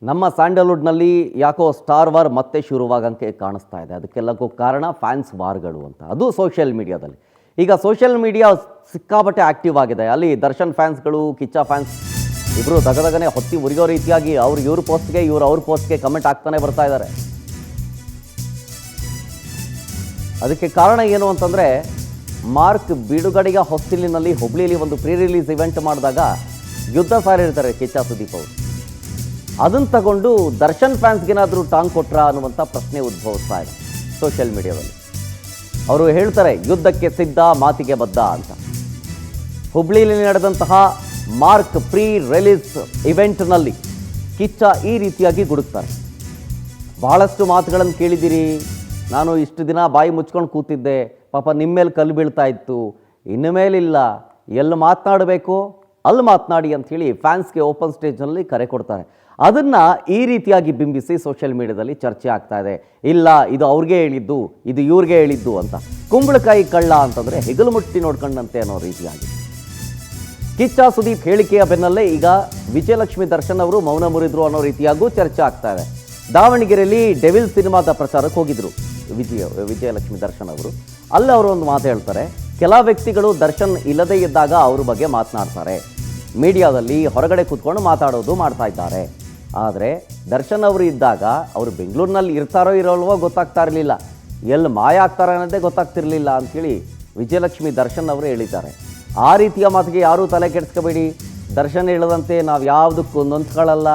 ನಮ್ಮ ಸ್ಯಾಂಡಲ್ವುಡ್ನಲ್ಲಿ ಯಾಕೋ star war ಮತ್ತೆ ಶುರುವಾಗಂಗೆ ಕಾಣಿಸ್ತಾ ಇದೆ. ಅದಕ್ಕೆಲ್ಲಕ್ಕೂ ಕಾರಣ ಫ್ಯಾನ್ಸ್ ವಾರ್ಗಳು ಅಂತ, ಅದು ಸೋಷಿಯಲ್ ಮೀಡಿಯಾದಲ್ಲಿ. ಈಗ ಸೋಷಿಯಲ್ ಮೀಡಿಯಾ ಸಿಕ್ಕಾಪಟ್ಟೆ ಆ್ಯಕ್ಟಿವ್ ಆಗಿದೆ. ಅಲ್ಲಿ ದರ್ಶನ್ ಫ್ಯಾನ್ಸ್ಗಳು, ಕಿಚ್ಚ ಫ್ಯಾನ್ಸ್ ಇಬ್ಬರು ದಗದಗನೆ ಹೊತ್ತಿ ಉರಿಯೋ ರೀತಿಯಾಗಿ ಇವ್ರ ಪೋಸ್ಟ್ಗೆ ಅವ್ರ ಪೋಸ್ಟ್ಗೆ ಕಮೆಂಟ್ ಆಗ್ತಾನೆ ಬರ್ತಾ ಇದ್ದಾರೆ. ಅದಕ್ಕೆ ಕಾರಣ ಏನು ಅಂತಂದರೆ, ಮಾರ್ಕ್ ಬಿಡುಗಡೆಗೆ ಹೊಸ್ತಿಲಿನಲ್ಲಿ ಹುಬ್ಳಿಲಿ ಒಂದು ಪ್ರೀ ರಿಲೀಸ್ ಇವೆಂಟ್ ಮಾಡಿದಾಗ ಯುದ್ಧ ಸಾರಿರ್ತಾರೆ ಕಿಚ್ಚ ಸುದೀಪ್ ಅವರು. ಅದನ್ನು ತಗೊಂಡು ದರ್ಶನ್ ಫ್ಯಾನ್ಸ್ಗೇನಾದರೂ ಟಾಂಗ್ ಕೊಟ್ರಾ ಅನ್ನುವಂಥ ಪ್ರಶ್ನೆ ಉದ್ಭವಿಸ್ತಾ ಇದೆ ಸೋಷಿಯಲ್ ಮೀಡಿಯಾದಲ್ಲಿ. ಅವರು ಹೇಳ್ತಾರೆ ಯುದ್ಧಕ್ಕೆ ಸಿದ್ಧ, ಮಾತಿಗೆ ಬದ್ಧ ಅಂತ. ಹುಬ್ಳಿಯಲ್ಲಿ ನಡೆದಂತಹ ಮಾರ್ಕ್ ಪ್ರೀ ರಿಲೀಸ್ ಇವೆಂಟ್ನಲ್ಲಿ ಕಿಚ್ಚ ಈ ರೀತಿಯಾಗಿ ಗುಡುಕ್ತಾರೆ. ಬಹಳಷ್ಟು ಮಾತುಗಳನ್ನು ಕೇಳಿದ್ದೀರಿ, ನಾನು ಇಷ್ಟು ದಿನ ಬಾಯಿ ಮುಚ್ಕೊಂಡು ಕೂತಿದ್ದೆ, ಪಾಪ ನಿಮ್ಮ ಮೇಲೆ ಕಲ್ಲು ಬೀಳ್ತಾ ಇತ್ತು, ಇನ್ನು ಮೇಲಿಲ್ಲ, ಎಲ್ಲಿ ಮಾತನಾಡಬೇಕು ಅಲ್ಲಿ ಮಾತನಾಡಿ ಅಂಥೇಳಿ ಫ್ಯಾನ್ಸ್ಗೆ ಓಪನ್ ಸ್ಟೇಜ್ನಲ್ಲಿ ಕರೆ ಕೊಡ್ತಾರೆ. ಅದನ್ನು ಈ ರೀತಿಯಾಗಿ ಬಿಂಬಿಸಿ ಸೋಷಿಯಲ್ ಮೀಡಿಯಾದಲ್ಲಿ ಚರ್ಚೆ ಆಗ್ತಾ ಇದೆ. ಇಲ್ಲ, ಇದು ಅವ್ರಿಗೆ ಹೇಳಿದ್ದು, ಇದು ಇವ್ರಿಗೆ ಹೇಳಿದ್ದು ಅಂತ. ಕುಂಬಳಕಾಯಿ ಕಳ್ಳ ಅಂತಂದರೆ ಹೆಗಲು ಮುಟ್ಟಿ ನೋಡ್ಕೊಂಡಂತೆ ಅನ್ನೋ ರೀತಿಯಾಗಿ ಕಿಚ್ಚ ಸುದೀಪ್ ಹೇಳಿಕೆಯ ಬೆನ್ನಲ್ಲೇ ಈಗ ವಿಜಯಲಕ್ಷ್ಮಿ ದರ್ಶನ್ ಅವರು ಮೌನ ಮುರಿದ್ರು ಅನ್ನೋ ರೀತಿಯಾಗೂ ಚರ್ಚೆ ಆಗ್ತಾ ಇದೆ. ದಾವಣಗೆರೆಯಲ್ಲಿ ಡೆವಿಲ್ ಸಿನಿಮಾದ ಪ್ರಚಾರಕ್ಕೆ ಹೋಗಿದ್ರು ವಿಜಯಲಕ್ಷ್ಮಿ ದರ್ಶನ್ ಅವರು. ಅಲ್ಲಿ ಅವರು ಒಂದು ಮಾತು ಹೇಳ್ತಾರೆ, ಕೆಲ ವ್ಯಕ್ತಿಗಳು ದರ್ಶನ್ ಇಲ್ಲದೇ ಇದ್ದಾಗ ಅವ್ರ ಬಗ್ಗೆ ಮಾತನಾಡ್ತಾರೆ, ಮೀಡಿಯಾದಲ್ಲಿ ಹೊರಗಡೆ ಕೂತ್ಕೊಂಡು ಮಾತಾಡೋದು ಮಾಡ್ತಾ ಇದ್ದಾರೆ. ಆದರೆ ದರ್ಶನ್ ಅವರು ಇದ್ದಾಗ ಅವರು ಬೆಂಗಳೂರಿನಲ್ಲಿ ಇರ್ತಾರೋ ಇರೋಲ್ವೋ ಗೊತ್ತಾಗ್ತಾ ಇರಲಿಲ್ಲ, ಎಲ್ಲಿ ಮಾಯ ಆಗ್ತಾರೆ ಅನ್ನೋದೇ ಗೊತ್ತಾಗ್ತಿರ್ಲಿಲ್ಲ ಅಂಥೇಳಿ ವಿಜಯಲಕ್ಷ್ಮಿ ದರ್ಶನ್ ಅವರು ಹೇಳಿದ್ದಾರೆ. ಆ ರೀತಿಯ ಮಾತಿಗೆ ಯಾರೂ ತಲೆ ಕೆಡಿಸ್ಕೋಬೇಡಿ. ದರ್ಶನ್ ಹೇಳದಂತೆ ನಾವು ಯಾವುದಕ್ಕೂ ನೊಂದ್ಕೊಳ್ಳಲ್ಲ,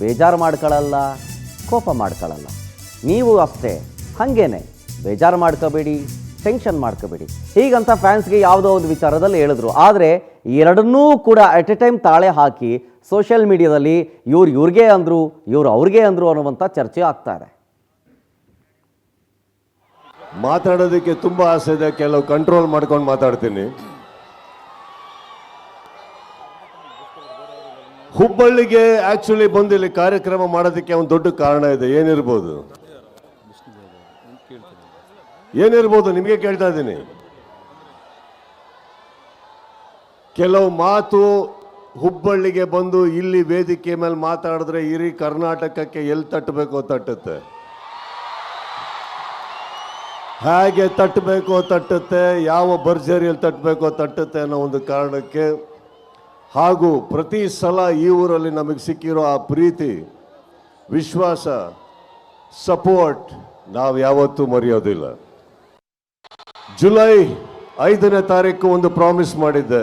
ಬೇಜಾರು ಮಾಡ್ಕೊಳ್ಳಲ್ಲ, ಕೋಪ ಮಾಡ್ಕೊಳ್ಳಲ್ಲ. ನೀವು ಅಷ್ಟೇ ಹಾಗೇನೆ ಬೇಜಾರು ಮಾಡ್ಕೋಬೇಡಿ, ಟೆನ್ಷನ್ ಮಾಡ್ಕೋಬೇಡಿ ಹೀಗಂತ ಫ್ಯಾನ್ಸ್ಗೆ ಯಾವುದೋ ಒಂದು ವಿಚಾರದಲ್ಲಿ ಹೇಳಿದ್ರು. ಆದರೆ ಎರಡನ್ನೂ ಕೂಡ ಅಟ್ ಎ ಟೈಮ್ ತಾಳೆ ಹಾಕಿ ಸೋಷಿಯಲ್ ಮೀಡಿಯಾದಲ್ಲಿ ಇವ್ರಿಗೆ ಅಂದರು, ಇವ್ರು ಅವ್ರಿಗೆ ಅಂದರು ಅನ್ನುವಂಥ ಚರ್ಚೆ ಆಗ್ತಾ ಇದೆ. ಮಾತಾಡೋದಕ್ಕೆ ತುಂಬ ಆಸೆ ಇದೆ, ಕೆಲವು ಕಂಟ್ರೋಲ್ ಮಾಡ್ಕೊಂಡು ಮಾತಾಡ್ತೀನಿ. ಹುಬ್ಬಳ್ಳಿಗೆ ಆಕ್ಚುಲಿ ಬಂದು ಇಲ್ಲಿ ಕಾರ್ಯಕ್ರಮ ಮಾಡೋದಕ್ಕೆ ಒಂದು ದೊಡ್ಡ ಕಾರಣ ಇದೆ. ಏನಿರ್ಬೋದು ನಿಮಗೆ ಕೇಳ್ತಾ ಇದ್ದೀನಿ. ಕೆಲವು ಮಾತು ಹುಬ್ಬಳ್ಳಿಗೆ ಬಂದು ಇಲ್ಲಿ ವೇದಿಕೆ ಮೇಲೆ ಮಾತಾಡಿದ್ರೆ ಇಡೀ ಕರ್ನಾಟಕಕ್ಕೆ ಎಲ್ಲಿ ತಟ್ಟಬೇಕೋ ತಟ್ಟುತ್ತೆ, ಹೇಗೆ ತಟ್ಟಬೇಕೋ ತಟ್ಟುತ್ತೆ, ಯಾವ ಭರ್ಜರಿಯಲ್ಲಿ ತಟ್ಟಬೇಕೋ ತಟ್ಟುತ್ತೆ ಅನ್ನೋ ಒಂದು ಕಾರಣಕ್ಕೆ, ಹಾಗೂ ಪ್ರತಿ ಸಲ ಈ ಊರಲ್ಲಿ ನಮಗೆ ಸಿಕ್ಕಿರೋ ಆ ಪ್ರೀತಿ, ವಿಶ್ವಾಸ, ಸಪೋರ್ಟ್ ನಾವು ಯಾವತ್ತೂ ಮರೆಯೋದಿಲ್ಲ. ಜುಲೈ 5ನೇ ತಾರೀಕು ಒಂದು ಪ್ರಾಮಿಸ್ ಮಾಡಿದ್ದೆ,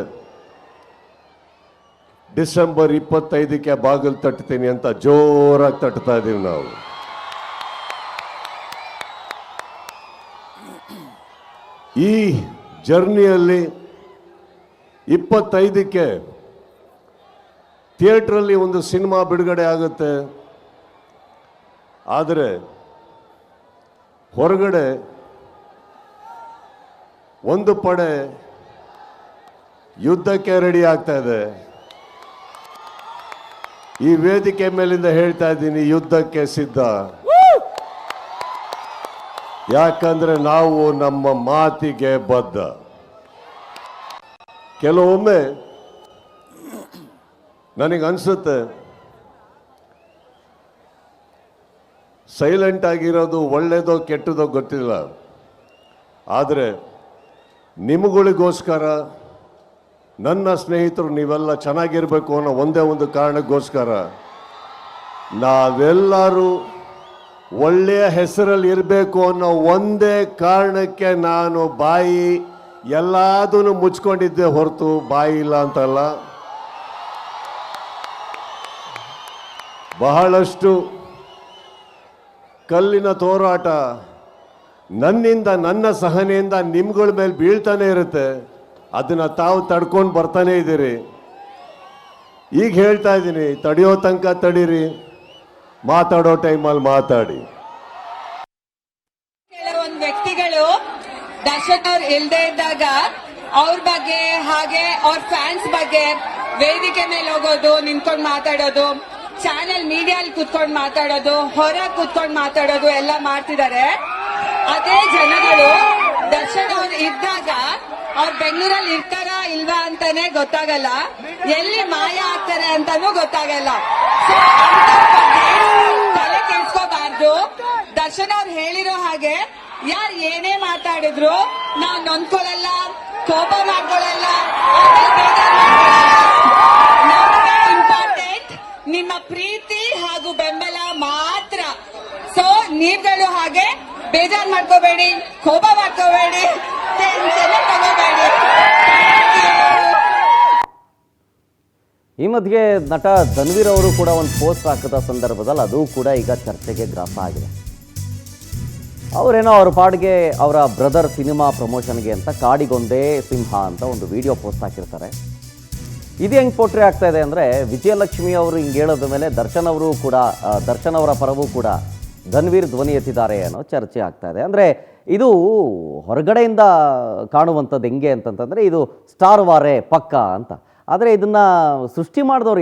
ಡಿಸೆಂಬರ್ 25ಕ್ಕೆ ಬಾಗಿಲು ತಟ್ತೀನಿ ಅಂತ. ಜೋರಾಗಿ ತಟ್ತಾ ಇದ್ದೀವಿ ನಾವು. ಈ ಜರ್ನಿಯಲ್ಲಿ 25ಕ್ಕೆ ಥಿಯೇಟ್ರಲ್ಲಿ ಒಂದು ಸಿನಿಮಾ ಬಿಡುಗಡೆ ಆಗುತ್ತೆ. ಆದರೆ ಹೊರಗಡೆ ಒಂದು ಪಡೆ ಯುದ್ಧಕ್ಕೆ ರೆಡಿ ಆಗ್ತಾ ಇದೆ. ಈ ವೇದಿಕೆ ಮೇಲಿಂದ ಹೇಳ್ತಾ ಇದ್ದೀನಿ, ಯುದ್ಧಕ್ಕೆ ಸಿದ್ಧ. ಯಾಕಂದ್ರೆ ನಾವು ನಮ್ಮ ಮಾತಿಗೆ ಬದ್ಧ. ಕೆಲವೊಮ್ಮೆ ನನಗನ್ಸುತ್ತೆ ಸೈಲೆಂಟ್ ಆಗಿರೋದು ಒಳ್ಳೆಯದೋ ಕೆಟ್ಟದೋ ಗೊತ್ತಿಲ್ಲ, ಆದರೆ ನಿಮಗಳಿಗೋಸ್ಕರ, ನನ್ನ ಸ್ನೇಹಿತರು ನೀವೆಲ್ಲ ಚೆನ್ನಾಗಿರ್ಬೇಕು ಅನ್ನೋ ಒಂದೇ ಒಂದು ಕಾರಣಕ್ಕೋಸ್ಕರ, ನಾವೆಲ್ಲರೂ ಒಳ್ಳೆಯ ಹೆಸರಲ್ಲಿ ಇರಬೇಕು ಅನ್ನೋ ಒಂದೇ ಕಾರಣಕ್ಕೆ ನಾನು ಬಾಯಿ ಎಲ್ಲದನ್ನು ಮುಚ್ಕೊಂಡಿದ್ದೆ ಹೊರತು ಬಾಯಿ ಇಲ್ಲ ಅಂತಲ್ಲ. ಬಹಳಷ್ಟು ಕಲ್ಲಿನ ತೋರಾಟ ನನ್ನಿಂದ, ನನ್ನ ಸಹನೆಯಿಂದ ನಿಮ್ಗಳ ಮೇಲೆ ಬೀಳ್ತಾನೆ ಇರುತ್ತೆ. ಅದನ್ನು ತಾವು ತಡ್ಕೊಂಡು ಬರ್ತಾನೆ ಇದ್ದೀರಿ. ಈಗ ಹೇಳ್ತಾ ಇದ್ದೀನಿ, ತಡೆಯೋ ತನಕ ತಡೀರಿ, ಮಾತಾಡೋ ಟೈಮಲ್ಲಿ ಮಾತಾಡಿ. ಕೆಲವೊಂದು ವ್ಯಕ್ತಿಗಳು ದರ್ಶನ್ ಅವ್ರು ಇಲ್ದೇ ಇದ್ದಾಗ ಅವ್ರ ಬಗ್ಗೆ, ಹಾಗೆ ಅವ್ರ ಫ್ಯಾನ್ಸ್ ಬಗ್ಗೆ ವೇದಿಕೆ ಮೇಲೆ ಹೋಗೋದು, ನಿಂತ್ಕೊಂಡು ಮಾತಾಡೋದು, ಚಾನೆಲ್ ಮೀಡಿಯಲ್ಲಿ ಕುತ್ಕೊಂಡು ಮಾತಾಡೋದು, ಹೊರ ಕುತ್ಕೊಂಡು ಮಾತಾಡೋದು ಎಲ್ಲ ಮಾಡ್ತಿದ್ದಾರೆ. ಅದೇ ಜನಗಳು ದರ್ಶನ್ ಅವ್ರು ಇದ್ದಾಗ ಅವ್ರು ಬೆಂಗಳೂರಲ್ಲಿ ಇರ್ತಾರಾ ಇಲ್ವಾ ಅಂತಾನೆ ಗೊತ್ತಾಗಲ್ಲ, ಎಲ್ಲಿ ಮಾಯ ಆಗ್ತಾರೆ ಅಂತಾನೂ ಗೊತ್ತಾಗಲ್ಲ. So, ತಲೆ ಕೆಡ್ಸ್ಕೋಬಾರ್ದು. ದರ್ಶನ್ ಅವ್ರು ಹೇಳಿರೋ ಹಾಗೆ ಯಾರು ಏನೇ ಮಾತಾಡಿದ್ರು ನಾವ್ ನೊಂದ್ಕೊಳ್ಳಲ್ಲ, ಕೋಪ ಮಾಡ್ಕೊಳ್ಳಲ್ಲ, ನಮ್ಗೆ ಇಂಪಾರ್ಟೆಂಟ್ ನಿಮ್ಮ ಪ್ರೀತಿ ಹಾಗೂ ಬೆಂಬಲ ಮಾತ್ರ. ಸೊ ನೀವುಗಳು ಹಾಗೆ ಬೇಜಾರ್ ಮಾಡ್ಕೋಬೇಡಿ, ಕೋಪ ಮಾಡ್ಕೋಬೇಡಿ, ಟೆನ್ಷನ್ ತಗೋಬೇಡಿ. ಈ ಮಧ್ಯೆ ನಟ ಧನ್ವೀರ್ ಅವರು ಕೂಡ ಒಂದು ಪೋಸ್ಟ್ ಹಾಕಿದ ಸಂದರ್ಭದಲ್ಲಿ ಅದು ಕೂಡ ಈಗ ಚರ್ಚೆಗೆ ಗ್ರಾಸ ಆಗಿದೆ. ಅವರೇನೋ ಅವ್ರ ಪಾಡಿಗೆ ಅವರ ಬ್ರದರ್ ಸಿನಿಮಾ ಪ್ರಮೋಷನ್ಗೆ ಅಂತ ಕಾಡಿಗೊಂದೇ ಸಿಂಹ ಅಂತ ಒಂದು ವಿಡಿಯೋ ಪೋಸ್ಟ್ ಹಾಕಿರ್ತಾರೆ. ಇದು ಹೆಂಗೆ ಪೋಟ್ರಿ ಆಗ್ತಾ ಇದೆ ಅಂದರೆ, ವಿಜಯಲಕ್ಷ್ಮಿ ಅವರು ಹಿಂಗೆ ಹೇಳೋದ ಮೇಲೆ ದರ್ಶನ್ ಅವರು ಕೂಡ ದರ್ಶನ್ ಅವರ ಪರವೂ ಕೂಡ ಧನ್ವೀರ್ ಧ್ವನಿ ಎತ್ತಿದ್ದಾರೆ ಅನ್ನೋ ಚರ್ಚೆ ಆಗ್ತಾ ಇದೆ. ಅಂದರೆ ಇದು ಹೊರಗಡೆಯಿಂದ ಕಾಣುವಂಥದ್ದು ಹೆಂಗೆ ಅಂತಂತಂದರೆ ಇದು ಸ್ಟಾರ್ ವಾರೇ ಪಕ್ಕ ಅಂತ. ಆದರೆ ಇದನ್ನು ಸೃಷ್ಟಿ ಮಾಡಿದವ್ರು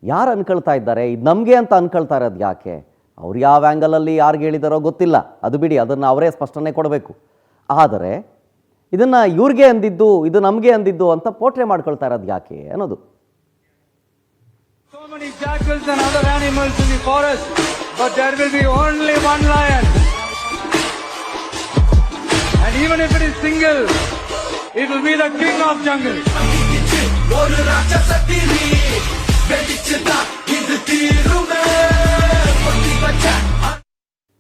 ಯಾರು ಅನ್ಕೊಳ್ತಾ ಇದ್ದಾರೆ? ಇದು ನಮಗೆ ಅಂತ ಅನ್ಕೊಳ್ತಾ ಇರೋದು ಯಾಕೆ? ಅವ್ರು ಯಾವ ಆ್ಯಂಗಲಲ್ಲಿ ಯಾರಿಗೆ ಹೇಳಿದಾರೋ ಗೊತ್ತಿಲ್ಲ, ಅದು ಬಿಡಿ, ಅದನ್ನು ಅವರೇ ಸ್ಪಷ್ಟನೆ ಕೊಡಬೇಕು. ಆದರೆ ಇದನ್ನು ಇವ್ರಿಗೆ ಅಂದಿದ್ದು, ಇದು ನಮಗೆ ಅಂದಿದ್ದು ಅಂತ ಪೋಟ್ರೆ ಮಾಡ್ಕೊಳ್ತಾ ಇರೋದು ಯಾಕೆ ಅನ್ನೋದು. So many jackals and other animals in the forest, but there will be only one lion. And even if it is single, it will be the king of jungle.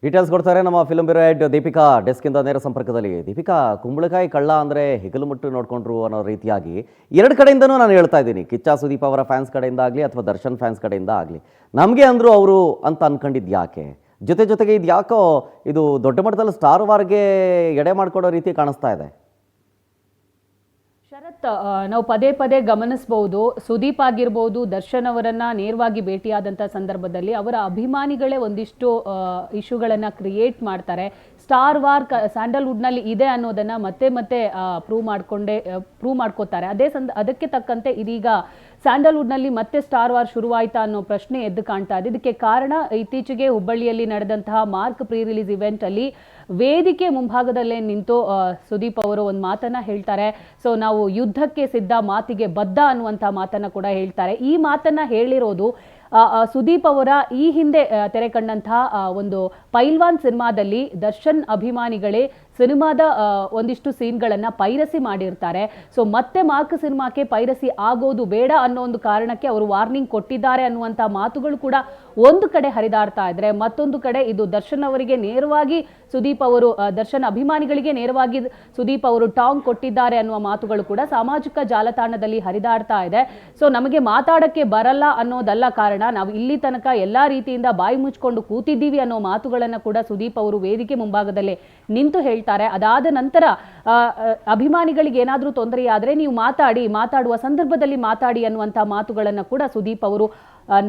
Details ಕೊಡ್ತಾರೆ ನಮ್ಮ ಫಿಲ್ಮ್ ಬ್ಯೂರೋ ಹೆಡ್ ದೀಪಿಕಾ, ಡೆಸ್ಕಿಂದ ನೇರ ಸಂಪರ್ಕದಲ್ಲಿ. ದೀಪಿಕಾ, ಕುಂಬಳಕಾಯಿ ಕಳ್ಳ ಅಂದರೆ ಹೆಗಲು ಮುಟ್ಟು ನೋಡ್ಕೊಂಡ್ರು ಅನ್ನೋ ರೀತಿಯಾಗಿ ಎರಡು ಕಡೆಯಿಂದನೂ ನಾನು ಹೇಳ್ತಾ ಇದ್ದೀನಿ, ಕಿಚ್ಚ ಸುದೀಪ್ ಅವರ ಫ್ಯಾನ್ಸ್ ಕಡೆಯಿಂದ ಆಗಲಿ ಅಥವಾ ದರ್ಶನ್ ಫ್ಯಾನ್ಸ್ ಕಡೆಯಿಂದ ಆಗಲಿ. ನಮಗೆ ಅಂದರು ಅವರು ಅಂತ ಅನ್ಕೊಂಡಿದ್ದು ಯಾಕೆ? ಜೊತೆಗೆ ಇದು ಯಾಕೋ ಇದು ದೊಡ್ಡ ಮಟ್ಟದಲ್ಲಿ ಸ್ಟಾರ್ ವಾರ್ಗೆ ಎಡೆ ಮಾಡ್ಕೊಡೋ ರೀತಿ ಕಾಣಿಸ್ತಾ ಇದೆ. ಶರತ್, ನಾವು ಪದೇ ಗಮನಿಸಬಹುದು, ಸುದೀಪ್ ಆಗಿರ್ಬೋದು, ದರ್ಶನ್ ಅವರನ್ನ ನೇರವಾಗಿ ಭೇಟಿಯಾದಂಥ ಸಂದರ್ಭದಲ್ಲಿ ಅವರ ಅಭಿಮಾನಿಗಳೇ ಒಂದಿಷ್ಟು ಇಶ್ಯೂಗಳನ್ನು ಕ್ರಿಯೇಟ್ ಮಾಡ್ತಾರೆ. ಸ್ಟಾರ್ ವಾರ್ ಸ್ಯಾಂಡಲ್ವುಡ್ನಲ್ಲಿ ಇದೆ ಅನ್ನೋದನ್ನು ಮತ್ತೆ ಪ್ರೂವ್ ಮಾಡ್ಕೋತಾರೆ. ಅದಕ್ಕೆ ತಕ್ಕಂತೆ ಇದೀಗ ಸ್ಯಾಂಡಲ್ವುಡ್ನಲ್ಲಿ ಮತ್ತೆ ಸ್ಟಾರ್ ವಾರ್ ಶುರುವಾಯಿತಾ ಅನ್ನೋ ಪ್ರಶ್ನೆ ಎದ್ದು ಕಾಣ್ತಾ ಇದೆ. ಇದಕ್ಕೆ ಕಾರಣ ಇತ್ತೀಚೆಗೆ ಹುಬ್ಬಳ್ಳಿಯಲ್ಲಿ ನಡೆದಂತಹ ಮಾರ್ಕ್ ಪ್ರೀ ರಿಲೀಸ್ ಇವೆಂಟ್ ಅಲ್ಲಿ ವೇದಿಕೆ ಮುಂಭಾಗದಲ್ಲೇ ನಿಂತು ಸುದೀಪ್ ಅವರು ಒಂದು ಮಾತನ್ನ ಹೇಳ್ತಾರೆ. ಸೊ ನಾವು ಯುದ್ಧಕ್ಕೆ ಸಿದ್ಧ, ಮಾತಿಗೆ ಬದ್ಧ ಅನ್ನುವಂಥ ಮಾತನ್ನ ಕೂಡ ಹೇಳ್ತಾರೆ. ಈ ಮಾತನ್ನ ಹೇಳಿರೋದು ಸುದೀಪ್ ಅವರ ಈ ಹಿಂದೆ ತೆರೆ ಕಂಡಂತಹ ಒಂದು ಪೈಲ್ವಾನ್ ಸಿನಿಮಾದಲ್ಲಿ ದರ್ಶನ್ ಅಭಿಮಾನಿಗಳೇ ಸಿನಿಮಾದ ಒಂದಿಷ್ಟು ಸೀನ್ಗಳನ್ನು ಪೈರಸಿ ಮಾಡಿರ್ತಾರೆ. ಸೊ ಮತ್ತೆ ಮಾರ್ಕ್ ಸಿನಿಮಾಕ್ಕೆ ಪೈರಸಿ ಆಗೋದು ಬೇಡ ಅನ್ನೋ ಒಂದು ಕಾರಣಕ್ಕೆ ಅವರು ವಾರ್ನಿಂಗ್ ಕೊಟ್ಟಿದ್ದಾರೆ ಅನ್ನುವಂಥ ಮಾತುಗಳು ಕೂಡ ಒಂದು ಕಡೆ ಹರಿದಾಡ್ತಾ ಇದ್ರೆ, ಮತ್ತೊಂದು ಕಡೆ ಇದು ದರ್ಶನ್ ಅವರಿಗೆ ನೇರವಾಗಿ ಸುದೀಪ್ ಅವರು, ದರ್ಶನ್ ಅಭಿಮಾನಿಗಳಿಗೆ ನೇರವಾಗಿ ಸುದೀಪ್ ಅವರು ಟಾಂಗ್ ಕೊಟ್ಟಿದ್ದಾರೆ ಅನ್ನುವ ಮಾತುಗಳು ಕೂಡ ಸಾಮಾಜಿಕ ಜಾಲತಾಣದಲ್ಲಿ ಹರಿದಾಡ್ತಾ ಇದೆ. ಸೊ ನಮಗೆ ಮಾತಾಡಕ್ಕೆ ಬರಲ್ಲ ಅನ್ನೋದಲ್ಲ ಕಾರಣ, ನಾವು ಇಲ್ಲಿ ತನಕ ಎಲ್ಲಾ ರೀತಿಯಿಂದ ಬಾಯಿ ಮುಚ್ಕೊಂಡು ಕೂತಿದ್ದೀವಿ ಅನ್ನೋ ಮಾತುಗಳನ್ನು ಕೂಡ ಸುದೀಪ್ ಅವರು ವೇದಿಕೆ ಮುಂಭಾಗದಲ್ಲೇ ನಿಂತು ಹೇಳ್ತಾರೆ. ಅದಾದ ನಂತರ ಅಭಿಮಾನಿಗಳಿಗೆ ಏನಾದರೂ ತೊಂದರೆಯಾದರೆ ನೀವು ಮಾತಾಡುವ ಸಂದರ್ಭದಲ್ಲಿ ಮಾತಾಡಿ ಅನ್ನುವಂಥ ಮಾತುಗಳನ್ನು ಕೂಡ ಸುದೀಪ್ ಅವರು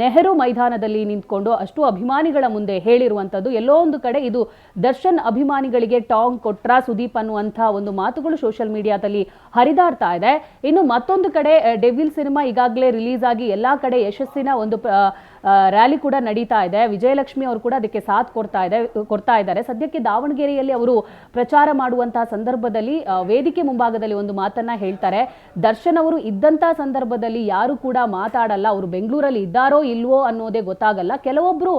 ನೆಹರು ಮೈದಾನದಲ್ಲಿ ನಿಂತ್ಕೊಂಡು ಅಷ್ಟು ಅಭಿಮಾನಿಗಳ ಮುಂದೆ ಹೇಳಿರುವಂಥದ್ದು. ಎಲ್ಲೋ ಒಂದು ಕಡೆ ಇದು ದರ್ಶನ್ ಅಭಿಮಾನಿಗಳಿಗೆ ಟಾಂಗ್ ಕೊಟ್ರ ಸುದೀಪ್ ಅನ್ನುವಂಥ ಒಂದು ಮಾತುಗಳು ಸೋಷಿಯಲ್ ಮೀಡಿಯಾದಲ್ಲಿ ಹರಿದಾಡ್ತಾ ಇದೆ. ಇನ್ನು ಮತ್ತೊಂದು ಕಡೆ ಡೆವಿಲ್ ಸಿನಿಮಾ ಈಗಾಗಲೇ ರಿಲೀಸ್ ಆಗಿ ಎಲ್ಲ ಕಡೆ ಯಶಸ್ಸಿನ ಒಂದು ರ್ಯಾಲಿ ಕೂಡ ನಡೀತಾ ಇದೆ. ವಿಜಯಲಕ್ಷ್ಮಿ ಅವರು ಕೂಡ ಅದಕ್ಕೆ ಸಾಥ್ ಕೊಡ್ತಾ ಇದ್ದಾರೆ. ಸದ್ಯಕ್ಕೆ ದಾವಣಗೆರೆಯಲ್ಲಿ ಅವರು ಪ್ರಚಾರ ಮಾಡುವಂತಹ ಸಂದರ್ಭದಲ್ಲಿ ವೇದಿಕೆ ಮುಂಭಾಗದಲ್ಲಿ ಒಂದು ಮಾತನ್ನ ಹೇಳ್ತಾರೆ. ದರ್ಶನ್ ಅವರು ಇದ್ದಂತಹ ಸಂದರ್ಭದಲ್ಲಿ ಯಾರು ಕೂಡ ಮಾತಾಡಲ್ಲ, ಅವರು ಬೆಂಗಳೂರಲ್ಲಿ ಇದ್ದಾರೋ ಇಲ್ವೋ ಅನ್ನೋದೇ ಗೊತ್ತಾಗಲ್ಲ, ಕೆಲವೊಬ್ರು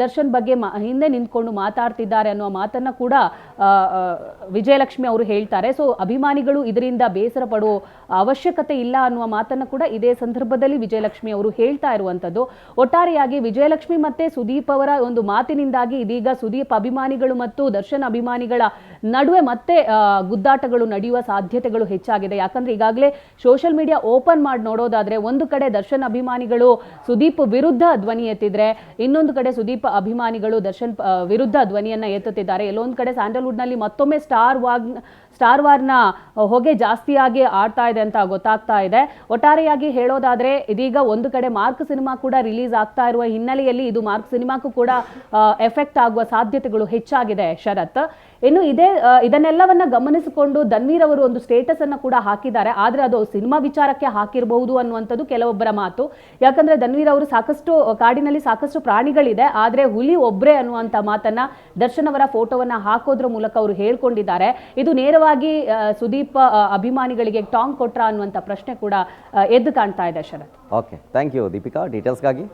ದರ್ಶನ್ ಬಗ್ಗೆ ಹಿಂದೆ ನಿಂತ್ಕೊಂಡು ಮಾತಾಡ್ತಿದ್ದಾರೆ ಅನ್ನೋ ಮಾತನ್ನ ಕೂಡ ವಿಜಯಲಕ್ಷ್ಮಿ ಅವರು ಹೇಳ್ತಾರೆ. ಸೊ ಅಭಿಮಾನಿಗಳು ಇದರಿಂದ ಬೇಸರ ಪಡುವ ಅವಶ್ಯಕತೆ ಇಲ್ಲ ಅನ್ನುವ ಮಾತನ್ನ ಕೂಡ ಇದೇ ಸಂದರ್ಭದಲ್ಲಿ ವಿಜಯಲಕ್ಷ್ಮಿ ಅವರು ಹೇಳ್ತಾ ಇರುವಂತದ್ದು. ಒಟ್ಟಾರೆಯಾಗಿ ವಿಜಯಲಕ್ಷ್ಮಿ ಮತ್ತೆ ಸುದೀಪ್ ಅವರ ಒಂದು ಮಾತಿನಿಂದಾಗಿ ಇದೀಗ ಸುದೀಪ್ ಅಭಿಮಾನಿಗಳು ಮತ್ತು ದರ್ಶನ್ ಅಭಿಮಾನಿಗಳ ನಡುವೆ ಮತ್ತೆ ಗುದ್ದಾಟಗಳು ನಡೆಯುವ ಸಾಧ್ಯತೆಗಳು ಹೆಚ್ಚಾಗಿದೆ. ಯಾಕಂದ್ರೆ ಈಗಾಗಲೇ ಸೋಷಿಯಲ್ ಮೀಡಿಯಾ ಓಪನ್ ಮಾಡಿ ನೋಡೋದಾದ್ರೆ ಒಂದು ಕಡೆ ದರ್ಶನ್ ಅಭಿಮಾನಿಗಳು ಸುದೀಪ್ ವಿರುದ್ಧ ಧ್ವನಿ ಎತ್ತಿದ್ರೆ, ಇನ್ನೊಂದು ಕಡೆ ಸುದೀಪ್ ಅಭಿಮಾನಿಗಳು ದರ್ಶನ್ ವಿರುದ್ಧ ಧ್ವನಿಯನ್ನ ಎತ್ತುತ್ತಿದ್ದಾರೆ. ಎಲ್ಲೊಂದು ಕಡೆ ಸ್ಯಾಂಡಲ್ವುಡ್ ನಲ್ಲಿ ಮತ್ತೊಮ್ಮೆ ಸ್ಟಾರ್ ವಾರ್ನ ಹೊಗೆ ಜಾಸ್ತಿಯಾಗಿ ಆಡ್ತಾ ಇದೆ ಅಂತ ಗೊತ್ತಾಗ್ತಾ ಇದೆ. ಒಟ್ಟಾರೆಯಾಗಿ ಹೇಳೋದಾದ್ರೆ ಇದೀಗ ಒಂದು ಕಡೆ ಮಾರ್ಕ್ ಸಿನಿಮಾ ಕೂಡ ರಿಲೀಸ್ ಆಗ್ತಾ ಇರುವ ಹಿನ್ನೆಲೆಯಲ್ಲಿ ಇದು ಮಾರ್ಕ್ ಸಿನಿಮಾಕ್ಕೂ ಕೂಡ ಎಫೆಕ್ಟ್ ಆಗುವ ಸಾಧ್ಯತೆಗಳು ಹೆಚ್ಚಾಗಿದೆ ಶರತ್. ಇನ್ನು ಇದನ್ನೆಲ್ಲವನ್ನ ಗಮನಿಸಿಕೊಂಡು ಧನ್ವೀರ್ ಅವರು ಒಂದು ಸ್ಟೇಟಸ್ ಅನ್ನ ಕೂಡ ಹಾಕಿದ್ದಾರೆ. ಆದ್ರೆ ಅದು ಸಿನಿಮಾ ವಿಚಾರಕ್ಕೆ ಹಾಕಿರಬಹುದು ಅನ್ನುವಂಥದ್ದು ಕೆಲವೊಬ್ಬರ ಮಾತು. ಯಾಕಂದ್ರೆ ಧನ್ವೀರ್ ಅವರು ಕಾಡಿನಲ್ಲಿ ಸಾಕಷ್ಟು ಪ್ರಾಣಿಗಳಿದೆ, ಆದ್ರೆ ಹುಲಿ ಒಬ್ರೇ ಅನ್ನುವಂತ ಮಾತನ್ನ ದರ್ಶನ್ ಅವರ ಫೋಟೋವನ್ನ ಹಾಕೋದ್ರ ಮೂಲಕ ಅವರು ಹೇಳ್ಕೊಂಡಿದ್ದಾರೆ. ಇದು ನೇರವಾಗಿ ಸುದೀಪ್ ಅಭಿಮಾನಿಗಳಿಗೆ ಟಾಂಗ್ ಕೊಟ್ರ ಅನ್ನುವಂತ ಪ್ರಶ್ನೆ ಕೂಡ ಎದ್ದು ಕಾಣ್ತಾ ಇದೆ Sharath. Okay, thank you Deepika ಡೀಟೇಲ್ಸ್ಗಾಗಿ.